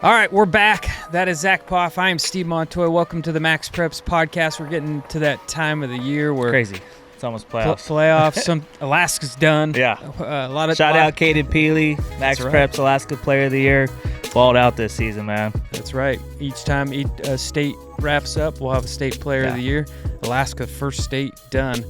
All right, we're back. That is Zack Poff. I am Steve Montoya. Welcome to the MaxPreps Podcast. We're getting to that time of the year where crazy. It's almost playoffs. Playoffs. Alaska's done. Yeah. A lot of shout out Caden Peely, MaxPreps Alaska Player of the Year. Balled out this season, man. That's right. Each time state wraps up, we'll have a state Player of the Year. Alaska, first state done.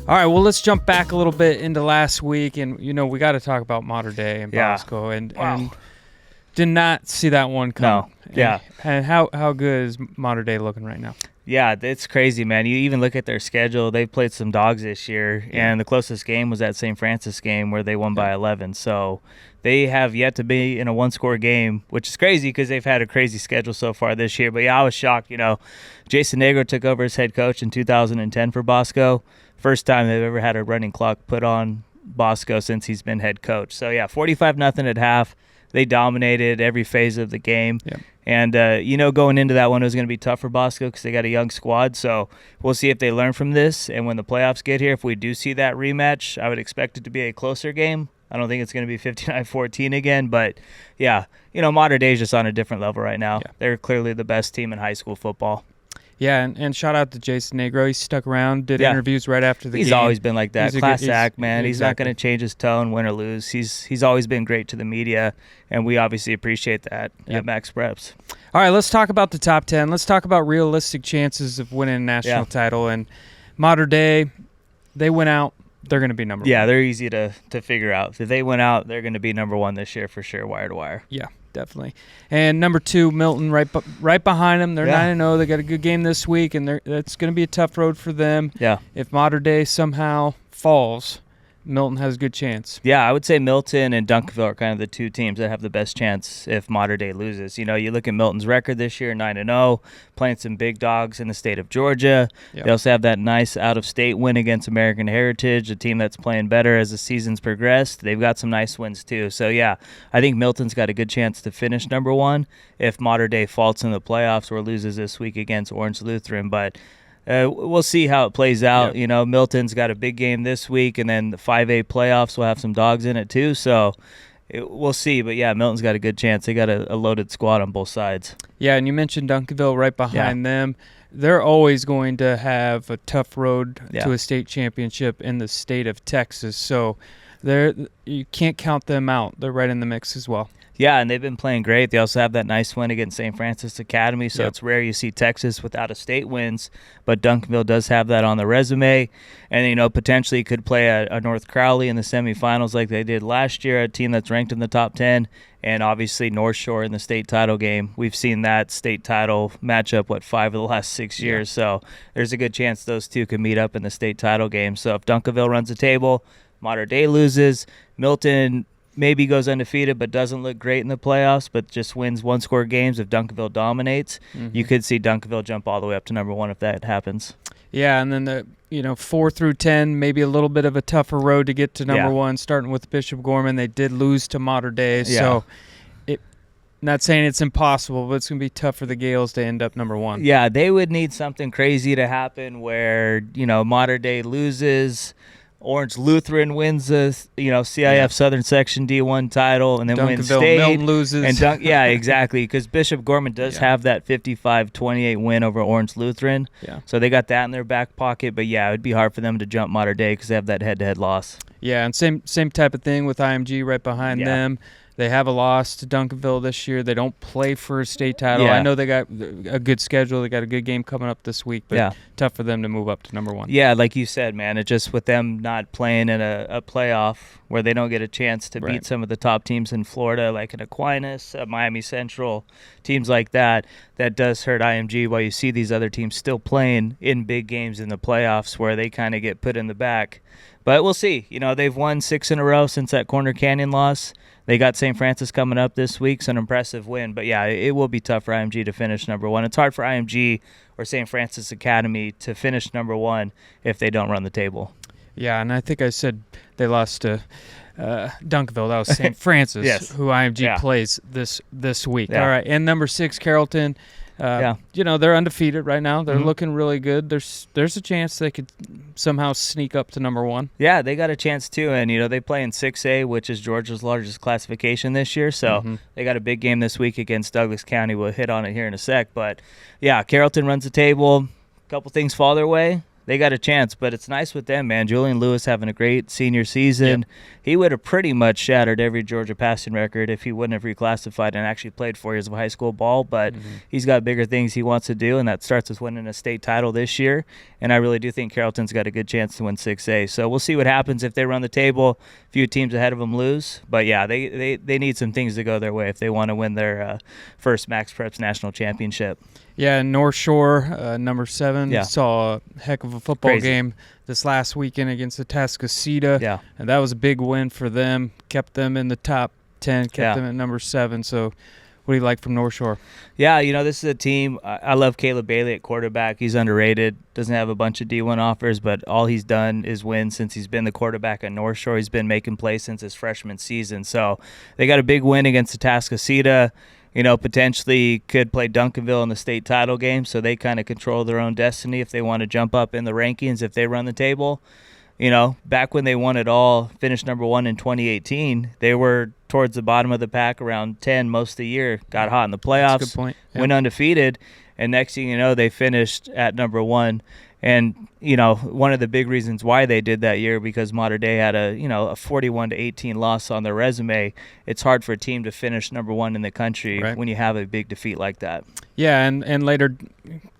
All right, well, let's jump back a little bit into last week, and we got to talk about Mater Dei and Bosco, and did not see that one come. No. And how good is Mater Dei looking right now? Yeah, it's crazy, man. You even look at their schedule. They've played some dogs this year, and the closest game was that St. Francis game where they won by 11. So they have yet to be in a one-score game, which is crazy because they've had a crazy schedule so far this year. But, yeah, I was shocked. Jason Negro took over as head coach in 2010 for Bosco. First time they've ever had a running clock put on Bosco since he's been head coach. So, yeah, 45-0 at half. They dominated every phase of the game. Yep. And, going into that one, it was going to be tough for Bosco because they got a young squad. So we'll see if they learn from this. And when the playoffs get here, if we do see that rematch, I would expect it to be a closer game. I don't think it's going to be 59-14 again. But, yeah, Mater Dei is just on a different level right now. Yeah. They're clearly the best team in high school football. Yeah, and shout out to Jason Negro. He stuck around, did interviews right after the game. He's always been like that. Class act, man. Exactly. He's not going to change his tone, win or lose. He's always been great to the media, and we obviously appreciate that at MaxPreps. All right, let's talk about the top 10. Let's talk about realistic chances of winning a national title. And Mater Dei, they went out. They're going to be number one. Yeah, they're easy to figure out. If they went out, they're going to be number one this year for sure, wire to wire. Yeah. Definitely. And number 2, Milton, right behind them. They're 9-0. They got a good game this week, and that's going to be a tough road for them. Yeah. If Mater Dei somehow falls, Milton has a good chance. Yeah, I would say Milton and Duncanville are kind of the two teams that have the best chance if Mater Dei loses. You look at Milton's record this year, 9-0, playing some big dogs in the state of Georgia. Yep. They also have that nice out-of-state win against American Heritage, a team that's playing better as the season's progressed. They've got some nice wins too. So, yeah, I think Milton's got a good chance to finish number one if Mater Dei falls in the playoffs or loses this week against Orange Lutheran. But we'll see how it plays out. Yep. Milton's got a big game this week, and then the 5A playoffs will have some dogs in it too. So we'll see. But, yeah, Milton's got a good chance. They got a loaded squad on both sides. Yeah, and you mentioned Duncanville right behind them. They're always going to have a tough road to a state championship in the state of Texas. So you can't count them out. They're right in the mix as well. Yeah, and they've been playing great. They also have that nice win against St. Francis Academy, so it's rare you see Texas with out-of-state wins, but Duncanville does have that on the resume. And, potentially could play a North Crowley in the semifinals like they did last year, a team that's ranked in the top 10, and obviously North Shore in the state title game. We've seen that state title matchup, 5 of the last 6 years, so there's a good chance those two can meet up in the state title game. So if Duncanville runs the table, Mater Dei loses, Milton maybe goes undefeated but doesn't look great in the playoffs, but just wins one-score games if Duncanville dominates. You could see Duncanville jump all the way up to number one if that happens. Yeah, and then the 4 through 10, maybe a little bit of a tougher road to get to number one, starting with Bishop Gorman. They did lose to Mater Dei, so not saying it's impossible, but it's going to be tough for the Gales to end up number one. Yeah, they would need something crazy to happen where, Mater Dei loses, Orange Lutheran wins the CIF Southern Section D1 title, and then wins state. Milton loses. And exactly, because Bishop Gorman does have that 55-28 win over Orange Lutheran. Yeah. So they got that in their back pocket. But, it would be hard for them to jump Mater Dei because they have that head-to-head loss. Yeah, and same type of thing with IMG right behind them. They have a loss to Duncanville this year. They don't play for a state title. I know they got a good schedule. They got a good game coming up this week, but tough for them to move up to number one. Yeah, like you said, man, it's just with them not playing in a playoff where they don't get a chance to beat some of the top teams in Florida, like an Aquinas, Miami Central, teams like that, that does hurt IMG while you see these other teams still playing in big games in the playoffs where they kind of get put in the back. But we'll see. They've won 6 in a row since that Corner Canyon loss. They got St. Francis coming up this week, so an impressive win. But, it will be tough for IMG to finish number one. It's hard for IMG or St. Francis Academy to finish number one if they don't run the table. Yeah, and I think I said they lost to Duncanville. That was St. Francis, Yes. who IMG plays this week. Yeah. All right, and number 6, Carrollton. They're undefeated right now. They're looking really good. There's a chance they could somehow sneak up to number 1. Yeah, they got a chance too, and they play in 6A, which is Georgia's largest classification this year. So they got a big game this week against Douglas County. We'll hit on it here in a sec, but yeah, Carrollton runs the table. A couple things fall their way. They got a chance, but it's nice with them, man. Julian Lewis having a great senior season. Yep. He would have pretty much shattered every Georgia passing record if he wouldn't have reclassified and actually played 4 years of high school ball, but he's got bigger things he wants to do, and that starts with winning a state title this year, and I really do think Carrollton's got a good chance to win 6A. So we'll see what happens if they run the table. A few teams ahead of them lose, but yeah, they need some things to go their way if they want to win their first MaxPreps national championship. Yeah, North Shore, number 7, saw a heck of a football game this last weekend against the Atascocita, and that was a big win for them. Kept them in the top 10, kept them at number 7. So what do you like from North Shore? Yeah, this is a team. I love Caleb Bailey at quarterback. He's underrated. Doesn't have a bunch of D1 offers, but all he's done is win since he's been the quarterback at North Shore. He's been making plays since his freshman season. So they got a big win against the Atascocita. Potentially could play Duncanville in the state title game, so they kind of control their own destiny if they want to jump up in the rankings if they run the table. Back when they won it all, finished number 1 in 2018, they were towards the bottom of the pack, around 10 most of the year, got hot in the playoffs, That's a good point. Yep. Went undefeated, and next thing you know, they finished at number 1. And, one of the big reasons why they did that year, because Mater Dei had a 41-18 loss on their resume. It's hard for a team to finish number 1 in the country when you have a big defeat like that. Yeah, and later,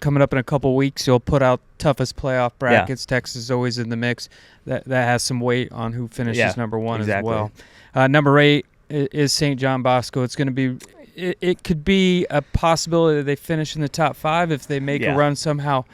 coming up in a couple weeks, you'll put out toughest playoff brackets. Yeah. Texas is always in the mix. That has some weight on who finishes number 1 as well. Number 8 is St. John Bosco. It's going to be it could be a possibility that they finish in the top 5 if they make a run somehow,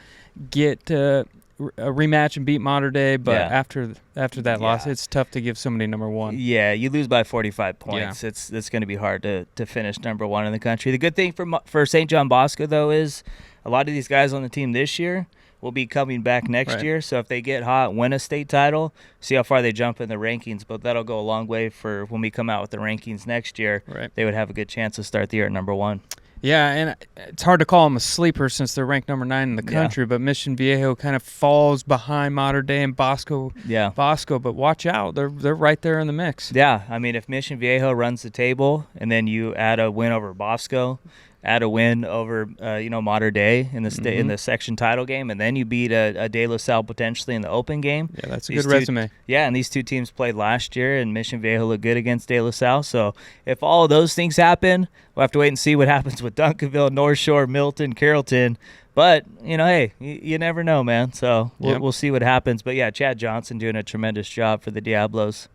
get a rematch and beat Mater Dei, but after that loss, it's tough to give somebody number 1. Yeah, you lose by 45 points. Yeah. It's going to be hard to finish number 1 in the country. The good thing for St. John Bosco, though, is a lot of these guys on the team this year will be coming back next year. So if they get hot, win a state title, see how far they jump in the rankings. But that'll go a long way for when we come out with the rankings next year. Right. They would have a good chance to start the year at number 1. Yeah, and it's hard to call them a sleeper since they're ranked number 9 in the country, but Mission Viejo kind of falls behind Mater Dei and Bosco. But watch out. They're right there in the mix. Yeah, I mean, if Mission Viejo runs the table and then you add a win over Bosco, add a win over Mater Dei in the in the section title game, and then you beat a De La Salle potentially in the open game. Yeah, that's a good resume. Yeah, and these two teams played last year, and Mission Viejo looked good against De La Salle. So if all of those things happen, we'll have to wait and see what happens with Duncanville, North Shore, Milton, Carrollton. But, hey, you never know, man. So we'll see what happens. But, yeah, Chad Johnson doing a tremendous job for the Diablos.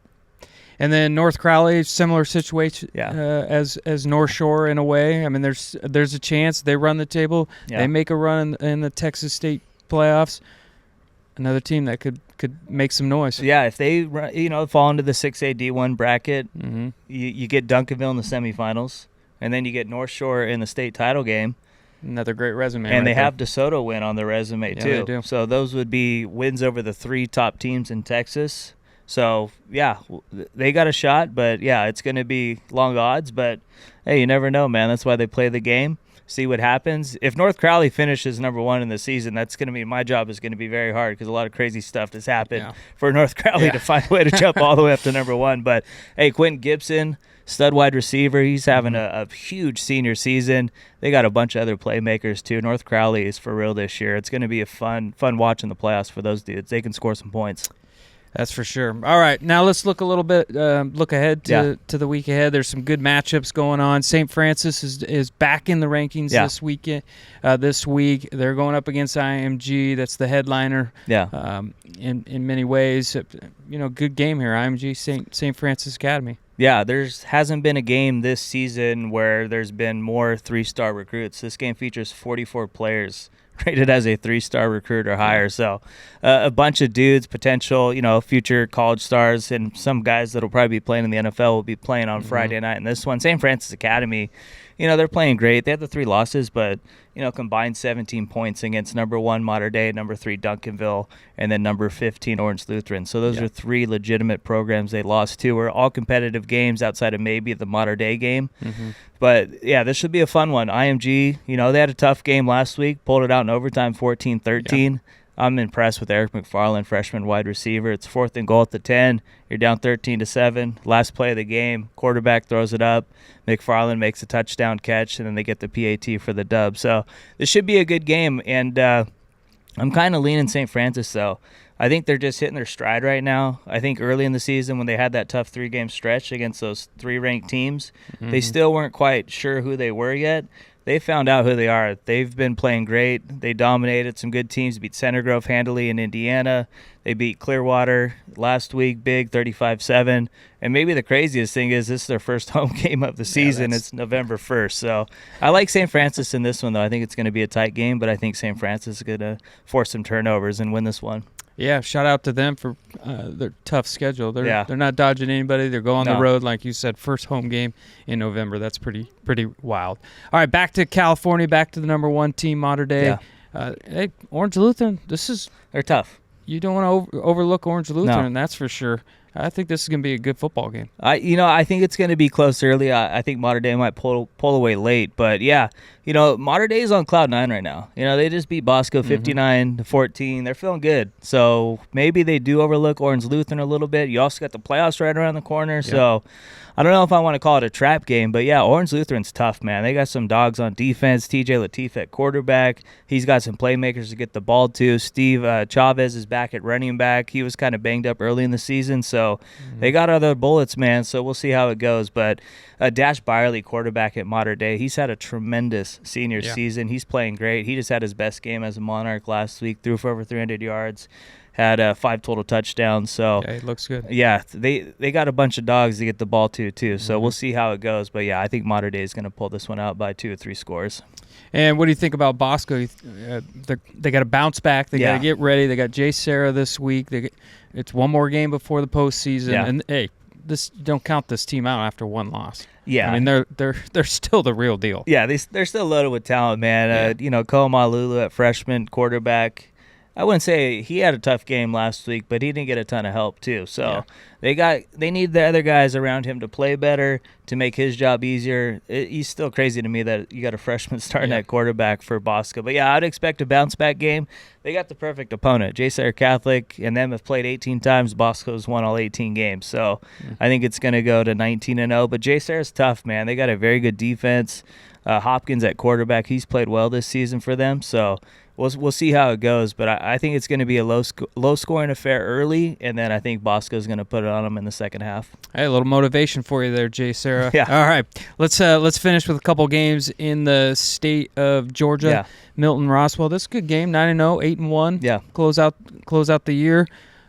And then North Crowley, similar situation as North Shore in a way. I mean, there's a chance they run the table. Yeah. They make a run in the Texas State playoffs. Another team that could make some noise. Yeah, if they fall into the 6A D1 bracket, you get Duncanville in the semifinals, and then you get North Shore in the state title game. Another great resume. And they have DeSoto win on their resume too. They do. So those would be wins over the 3 top teams in Texas. So, yeah, they got a shot, but, yeah, it's going to be long odds. But, hey, you never know, man. That's why they play the game, see what happens. If North Crowley finishes number 1 in the season, that's going to be my job is going to be very hard because a lot of crazy stuff has happened for North Crowley to find a way to jump all the way up to number 1. But, hey, Quentin Gibson, stud wide receiver, he's having a huge senior season. They got a bunch of other playmakers, too. North Crowley is for real this year. It's going to be a fun watching the playoffs for those dudes. They can score some points. That's for sure. All right, now let's look a little bit, look ahead to the week ahead. There's some good matchups going on. St. Francis is back in the rankings this weekend. This week, they're going up against IMG. That's the headliner. In many ways, good game here. IMG St. Francis Academy. Yeah, hasn't been a game this season where there's been more 3-star recruits. This game features 44 players rated as a 3-star recruit or higher. So a bunch of dudes, potential, future college stars, and some guys that will probably be playing in the NFL will be playing on Friday night in this one. St. Francis Academy, they're playing great. They had the 3 losses, but, combined 17 points against number 1 Mater Dei, number 3 Duncanville, and then number 15 Orange Lutheran. So those are 3 legitimate programs they lost to. Were all competitive games outside of maybe the Mater Dei game. Mm-hmm. But, yeah, this should be a fun one. IMG, they had a tough game last week, pulled it out in overtime 14-13. Yeah. I'm impressed with Eric McFarland, freshman wide receiver. It's 4th and goal at the 10. You're down 13-7. Last play of the game, quarterback throws it up. McFarland makes a touchdown catch, and then they get the PAT for the dub. So this should be a good game, and I'm kind of leaning St. Francis, though. I think they're just hitting their stride right now. I think early in the season when they had that tough 3-game stretch against those 3 ranked teams, they still weren't quite sure who they were yet. They found out who they are. They've been playing great. They dominated some good teams, beat Center Grove handily in Indiana. They beat Clearwater last week, big, 35-7. And maybe the craziest thing is this is their first home game of the season. It's November 1st. So I like St. Francis in this one, though. I think it's going to be a tight game, but I think St. Francis is going to force some turnovers and win this one. Yeah, shout out to them for their tough schedule. They're not dodging anybody. They're going on the road, like you said, first home game in November. That's pretty wild. All right, back to California, back to the number 1 team, Mater Dei. Yeah. Hey, Orange Lutheran, they're tough. You don't want to overlook Orange Lutheran, that's for sure. I think this is going to be a good football game. I think it's going to be close early. I think Mater Dei might pull away late, but yeah, Mater Dei is on cloud 9 right now. They just beat Bosco 59-14. They're feeling good, so maybe they do overlook Orange Lutheran a little bit. You also got the playoffs right around the corner, so I don't know if I want to call it a trap game, but yeah, Orange Lutheran's tough, man. They got some dogs on defense. TJ Latif at quarterback. He's got some playmakers to get the ball to. Steve Chavez is back at running back. He was kind of banged up early in the season, so they got other bullets, man, so we'll see how it goes. But Dash Byerly, quarterback at Mater Dei, he's had a tremendous senior season. He's playing great. He just had his best game as a Monarch last week, threw for over 300 yards. Had 5 total touchdowns. So it looks good. Yeah, they got a bunch of dogs to get the ball to too. So we'll see how it goes. But yeah, I think Mater Dei is going to pull this one out by 2 or 3 scores. And what do you think about Bosco? They got to bounce back. They got to get ready. They got Jay Serra this week. It's one more game before the postseason. Yeah. And hey, don't count this team out after 1 loss. Yeah, I mean they're still the real deal. Yeah, they're still loaded with talent, man. Koa Lulu at freshman quarterback. I wouldn't say he had a tough game last week, but he didn't get a ton of help too. So they need the other guys around him to play better, to make his job easier. He's still crazy to me that you got a freshman starting at quarterback for Bosco. But yeah, I'd expect a bounce back game. They got the perfect opponent. J. Sayre Catholic and them have played 18 times. Bosco's won all 18 games. So I think it's going to go to 19-0. But J. Sayre's tough, man. They got a very good defense. Hopkins at quarterback, he's played well this season for them. So we'll see how it goes, but I think it's going to be a low-scoring affair early, and then I think Bosco's going to put it on them in the second half. Hey, a little motivation for you there, Jay Serra. Yeah. All right, let's finish with a couple games in the state of Georgia. Yeah. Milton Roswell. This is a good game, 9-0, 8-1. Yeah. Close out the year.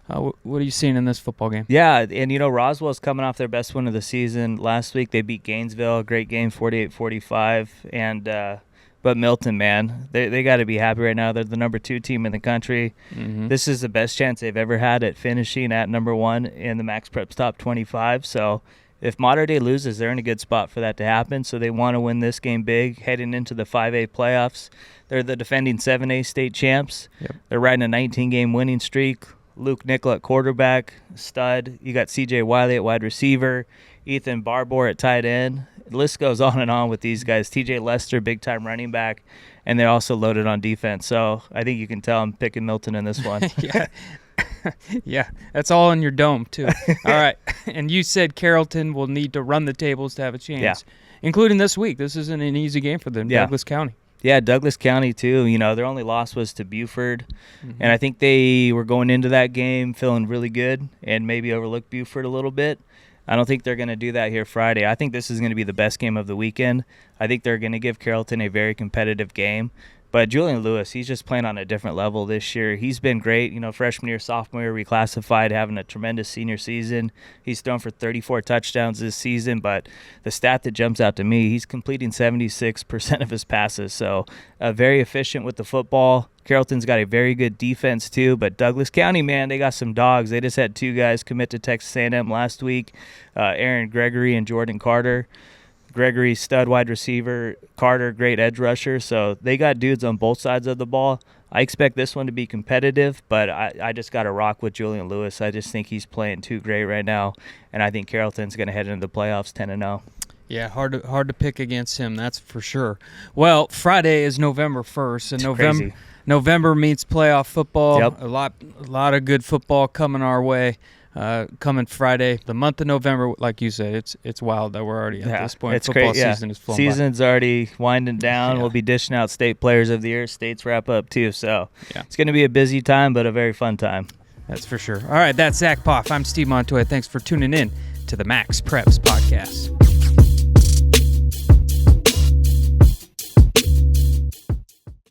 What are you seeing in this football game? Yeah, and Roswell's coming off their best win of the season. Last week they beat Gainesville, great game, 48-45, and but Milton, man, they got to be happy right now. They're the number 2 team in the country. This is the best chance they've ever had at finishing at number 1 in the MaxPreps Top 25. So if Mater Dei loses, they're in a good spot for that to happen. So they want to win this game big, heading into the 5A playoffs. They're the defending 7A state champs. Yep. They're riding a 19-game winning streak. Luke Nickel at quarterback, stud. You got CJ Wiley at wide receiver, Ethan Barbour at tight end. The list goes on and on with these guys. TJ Lester, big-time running back, and they're also loaded on defense. So I think you can tell I'm picking Milton in this one. Yeah, that's all in your dome, too. All right, and you said Carrollton will need to run the tables to have a chance, including this week. This isn't an easy game for them, Douglas County. Yeah, Douglas County, too. Their only loss was to Buford, and I think they were going into that game feeling really good and maybe overlooked Buford a little bit. I don't think they're going to do that here Friday. I think this is going to be the best game of the weekend. I think they're going to give Carrollton a very competitive game. But Julian Lewis, he's just playing on a different level this year. He's been great. Freshman year, sophomore year, reclassified, having a tremendous senior season. He's thrown for 34 touchdowns this season, but the stat that jumps out to me, he's completing 76% of his passes. So very efficient with the football. Carrollton's got a very good defense too, but Douglas County, man, they got some dogs. They just had 2 guys commit to Texas A&M last week, Aaron Gregory and Jordan Carter. Gregory, stud wide receiver. Carter, great edge rusher. So they got dudes on both sides of the ball. I expect this one to be competitive, but I just got to rock with Julian Lewis. I just think he's playing too great right now, and I think Carrollton's going to head into the playoffs 10-0. Yeah, hard to pick against him, that's for sure. Well, Friday is November 1st, and November means playoff football. Yep. A lot of good football coming our way. Coming Friday, the month of November, like you said, it's wild that we're already at this point. It's Football great. season is flown Season's already winding down. Yeah. We'll be dishing out state players of the year. States wrap up too, so It's going to be a busy time, but a very fun time. That's for sure. All right, that's Zack Poff. I'm Steve Montoya. Thanks for tuning in to the Max Preps Podcast.